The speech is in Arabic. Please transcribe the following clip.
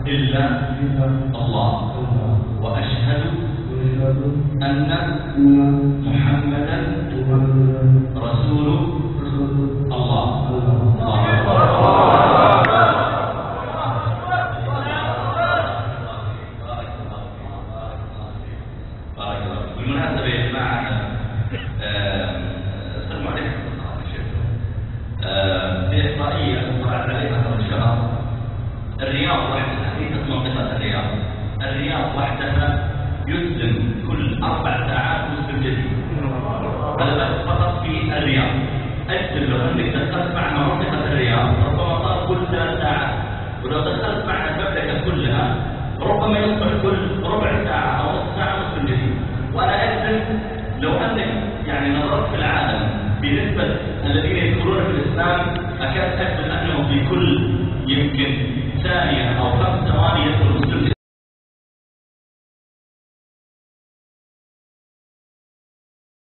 إلا الله وأشهد أن محمدا رسول الله. بالمناسبة يا جماعة السلام عليكم. في إحصائية طلعت عليها قبل شهر، الرياض وحدها في منطقة الرياض وحدها يسلم كل 4 ساعات مسلم جديد. هذا بس فقط في الرياض. أجل لو أنك دخلت معنا منطقة الرياض ربما صار كل 3 ساعات، ولو دخلت معنا المملكة كلها ربما يصبح كل ربع ساعة أو نصف ساعة مسلم جديد. وأنا أجزم لو أنك يعني نظرت في العالم بنسبة الذين يدخلون في الإسلام أكاد أجزم أنهم في كل يمكن ثانية أو